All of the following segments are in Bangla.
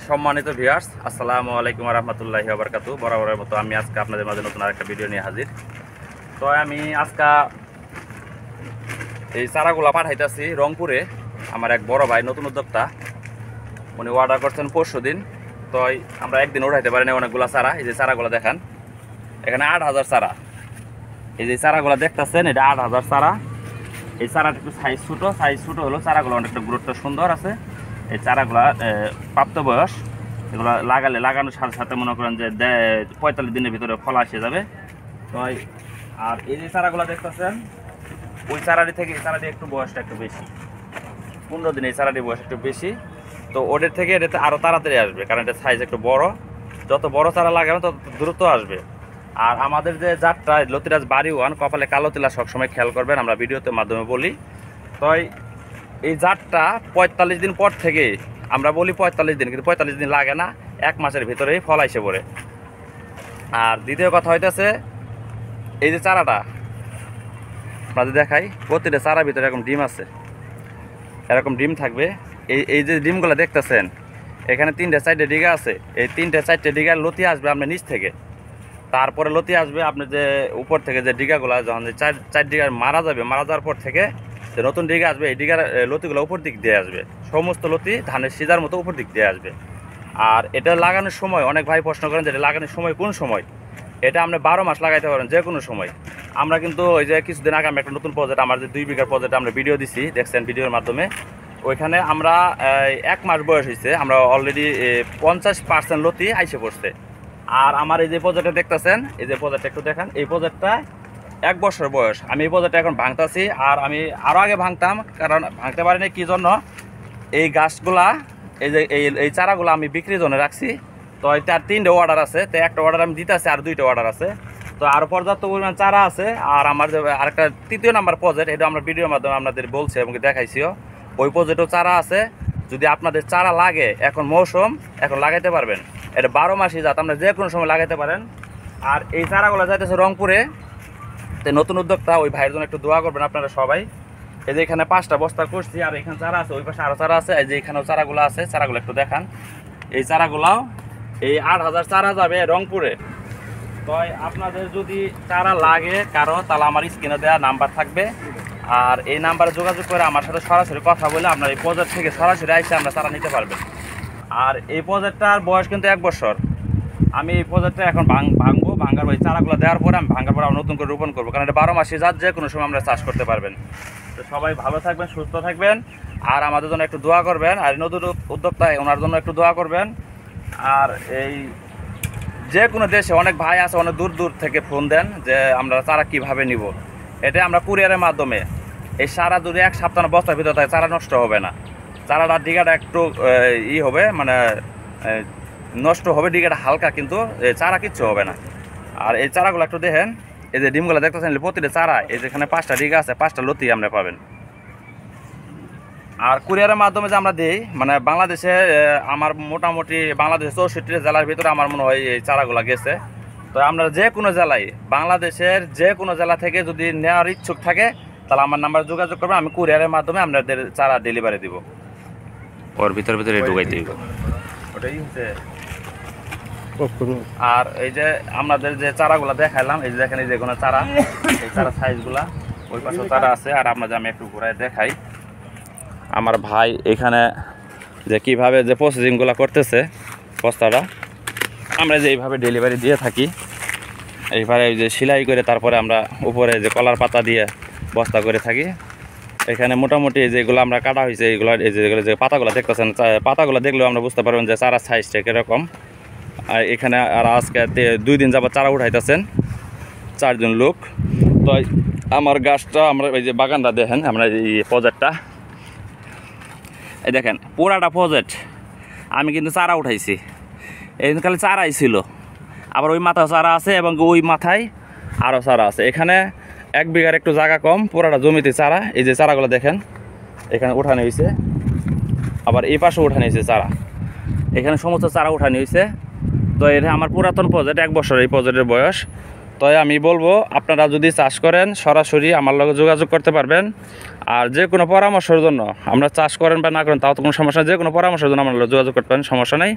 সম্মানিত ভিউয়ার্স, আসসালামু আলাইকুম ওয়া রাহমাতুল্লাহি ওয়া বারাকাতুহু। বরাবরের মতো আমি আজকে আপনাদের মাঝে নতুন আরেকটা ভিডিও নিয়ে হাজির। তো আমি আজকে এই চারাগুলা পাঠাইতেছি রংপুরে। আমার এক বড় ভাই নতুন উদ্যোক্তা, উনি অর্ডার করছেন পরশুদিন। তো আমরা একদিন উঠাইতে পারি না অনেকগুলো চারা। এই যে চারাগুলো দেখেন, এখানে ৮,০০০ চারা। এই যে চারাগুলো দেখতেছেন, এটা ৮,০০০ চারা। এই চারাটা একটু সাইজ ছোটো হলো, চারাগুলো অনেকটা গুরুত্ব সুন্দর আছে। এই চারাগুলা প্রাপ্তবয়স, এগুলো লাগানোর সাথে সাথে মনে করেন যে ৪৫ দিনের ভিতরে ফল এসে যাবে। তো আর এই যে চারাগুলো দেখতেছেন, ওই চারাটি থেকে এই চারাটি একটু বয়সটা একটু বেশি, ১৫ দিন এই চারাটির বয়স একটু বেশি। তো ওদের থেকে এটাতে আরও তাড়াতাড়ি আসবে, কারণ এটা সাইজ একটু বড়। যত বড় চারা লাগাবে তত দ্রুত আসবে। আর আমাদের যে জাতটা লতিরাজ বাড়ি ওয়ান, কপালে কালো তিলা সবসময় খেয়াল করবেন, আমরা ভিডিওতে মাধ্যমে বলি। তো এই জাতটা ৪৫ দিন পর থেকে, আমরা বলি ৪৫ দিন, কিন্তু ৪৫ দিন লাগে না, ১ মাসের ভিতরেই ফল এসে পড়ে। আর দ্বিতীয় কথা হইতেছে, এই যে চারাটা আপনাদের দেখাই, প্রতিটা চারার ভিতরে এরকম ডিম আছে, এরকম ডিম থাকবে। এই যে ডিমগুলো দেখতেছেন, এখানে ৩-৪টে ডিগা আছে। এই ৩-৪টে ডিগার লতি আসবে আপনার নিচ থেকে, তারপরে লতি আসবে আপনি যে উপর থেকে যে ডিগাগুলো, যখন যে ৪ ডিগার মারা যাবে, মারা যাওয়ার পর থেকে যে নতুন ডিগা আসবে, এই ডিগার লতিগুলো উপর দিক দিয়ে আসবে। সমস্ত লতি ধানের সিজার মতো উপর দিক দিয়ে আসবে। আর এটা লাগানোর সময় অনেক ভাই প্রশ্ন করেন যে এটা লাগানোর সময় কোন সময়। এটা আপনি ১২ মাস লাগাইতে পারেন, যে কোনো সময়। আমরা কিন্তু ওই যে কিছুদিন আগে আমি একটা নতুন প্রজেক্ট, আমার যে ২ বিঘার প্রজেক্ট আমরা ভিডিও দিছি, দেখছেন ভিডিওর মাধ্যমে। ওইখানে আমরা ১ মাস বয়স হয়েছে, আমরা অলরেডি ৫০% লতি আইসে পড়ছে। আর আমার এই যে প্রজেক্টটা দেখতেছেন, এই যে প্রজেক্টটা একটু দেখেন, এই প্রজেক্টটা ১ বছর বয়স। আমি এই প্রজেক্টটা এখন ভাঙতাছি, আর আমি আরও আগে ভাঙতাম, কারণ ভাঙতে পারিনি কী জন্য, এই গাছগুলা, এই যে এই চারাগুলো আমি বিক্রির জন্য রাখছি। তো তার ৩টে অর্ডার আছে, তো একটা অর্ডার আমি দিতে আছি, আর 2টা অর্ডার আছে। তো আরও পর্যাপ্ত পরিমাণ চারা আছে। আর আমার যে আরেকটা ৩য় নাম্বার প্রজেক্ট, এটা আমরা ভিডিওর মাধ্যমে আপনাদের বলছি এবং দেখাইছিও, ওই প্রজেক্টেও চারা আছে। যদি আপনাদের চারা লাগে, এখন মৌসুম, এখন লাগাইতে পারবেন। এটা ১২ মাসই জাত, আপনারা যে কোনো সময় লাগাইতে পারেন। আর এই চারাগুলো যাইতেছে রংপুরে। তো নতুন উদ্যোক্তা, ওই ভাইয়ের জন্য একটু দোয়া করবেন আপনারা সবাই। এই যে এখানে 5টা বস্তা করছি, আর এখানে চারা আছে, ওই পাশে আরও চারা আছে। এই যে এখানেও চারাগুলো আছে, চারাগুলো একটু দেখান। এই চারাগুলাও এই ৮,০০০ চারা যাবে রংপুরে। তো আপনাদের যদি চারা লাগে কারো, তাহলে আমার স্ক্রিনে দেওয়া নাম্বার থাকবে, আর এই নাম্বারে যোগাযোগ করে আমার সাথে সরাসরি কথা বলে আপনার এই প্রজেক্ট থেকে সরাসরি আইসে আমরা চারা নিতে পারবেন। আর এই প্রজেক্টটার বয়স কিন্তু 1 বছর। আমি এই প্রজেক্টটা এখন ভাঙার ওই চারাগুলো দেওয়ার পরে আমি ভাঙার পরে নতুন করে রোপণ করবো, কারণ এটা 12 মাসে জাত, যে কোনো সময় আমরা চাষ করতে পারবেন। তো সবাই ভালো থাকবেন, সুস্থ থাকবেন, আর আমাদের জন্য একটু দোয়া করবেন। আর নতুন উদ্যোক্তা, ওনার জন্য একটু দোয়া করবেন। আর এই যে কোনো দেশে অনেক ভাই আছে, অনেক দূর দূর থেকে ফোন দেন যে আমরা চারা কীভাবে নিব। এটা আমরা কুরিয়ারের মাধ্যমে, এই চারা যদি 1 সপ্তাহ বস্তার ভিতরে থাকে, চারা নষ্ট হবে না। চারাটা ডিগাটা একটু হবে, মানে নষ্ট হবে, ডিগাটা হালকা, কিন্তু চারা কিচ্ছু হবে না। আর এই চারাগুলো একটু দেখেন, এই যে ডিমগুলো দেখতেছেন, প্রতিটা চারা, এই যেখানে 5টা ডিগা আছে, 5টা লতি আমরা পাবেন। আর কুরিয়ারের মাধ্যমে যে আমরা দিই, মানে বাংলাদেশে আমার মোটামুটি বাংলাদেশের 64 জেলার ভিতরে আমার মনে হয় এই চারাগুলো গেছে। তো আমরা যে কোনো জেলায়, বাংলাদেশের যে কোনো জেলা থেকে যদি নেওয়ার ইচ্ছুক থাকে, তাহলে আমার নাম্বার যোগাযোগ করবেন, আমি কুরিয়ারের মাধ্যমে আপনাদের চারা ডেলিভারি দিব। ওর ভিতরে ঢুকাই দিব, ওটাই হচ্ছে। আর এই যে আমাদের যে চারাগুলো দেখাইলাম, এই যে দেখেন, এই যে কোনো চারা, এই চারা সাইজগুলা, ওই পাশেও চারা আছে। আর আপনাদের আমি একটু ঘুরাই দেখাই আমার ভাই এখানে যে কীভাবে যে প্রসেসিংগুলো করতেছে। বস্তাটা আমরা যে এইভাবে ডেলিভারি দিয়ে থাকি, এইভাবে যে সেলাই করে তারপরে আমরা উপরে যে কলার পাতা দিয়ে বস্তা করে থাকি। এখানে মোটামুটি যেগুলো আমরা কাটা হয়েছে, এইগুলো এই যেগুলো যে পাতাগুলো দেখতেছেন, পাতাগুলো দেখলেও আমরা বুঝতে পারবেন যে চারা সাইজটা কীরকম। আর এখানে আর আজকে 2 দিন যাবত চারা উঠাইতেছেন 4 জন লোক। তো আমার গাছটা, আমরা এই যে বাগানটা দেখেন, আমরা এই প্রজেক্টটা এই দেখেন, পুরাটা প্রজেক্ট আমি কিন্তু চারা উঠাইছি। এই খালি চারাই ছিল, আবার ওই মাথায় চারা আছে এবং ওই মাথায় আরও চারা আছে। এখানে 1 বিঘার একটু জায়গা কম, পুরাটা জমিতে চারা। এই যে চারাগুলো দেখেন, এখানে উঠানো হয়েছে, আবার এই পাশে উঠানো হয়েছে চারা, এখানে সমস্ত চারা উঠানো হয়েছে। তো এটা আমার পুরাতন প্রজেক্ট, 1 বছর এই প্রজেক্টের বয়স। তো তো আমি বলবো আপনারা যদি চাষ করেন সরাসরি আমার লগে যোগাযোগ করতে পারবেন। আর যে কোনো পরামর্শের জন্য, আমরা চাষ করেন বা না করেন তাও তো কোনো সমস্যা নেই, যে কোনো পরামর্শের জন্য আমার লগে যোগাযোগ করতে পারেন, সমস্যা নেই।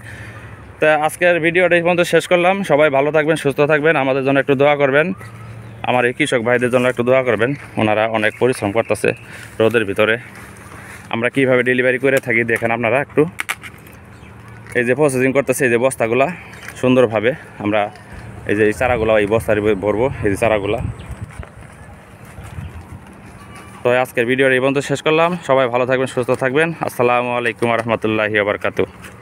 তো আজকের ভিডিওটা এই পর্যন্ত শেষ করলাম। সবাই ভালো থাকবেন, সুস্থ থাকবেন, আমাদের জন্য একটু দোয়া করবেন, আমার এই কৃষক ভাইদের জন্য একটু দোয়া করবেন। ওনারা অনেক পরিশ্রম করতেছে রোদের ভিতরে। আমরা কীভাবে ডেলিভারি করে থাকি দেখেন আপনারা একটু। এই যে প্রসেসিং করতেছে, এই যে বস্তাগুলা সুন্দরভাবে আমরা এই যে এই চারাগুলো এই বস্তার ভরবো, এই যে চারাগুলা। তো আজকের ভিডিওর এই পর্যন্ত শেষ করলাম। সবাই ভালো থাকবেন, সুস্থ থাকবেন। আসসালামু আলাইকুম রহমতুল্লাহি ওয়া বারাকাতুহু।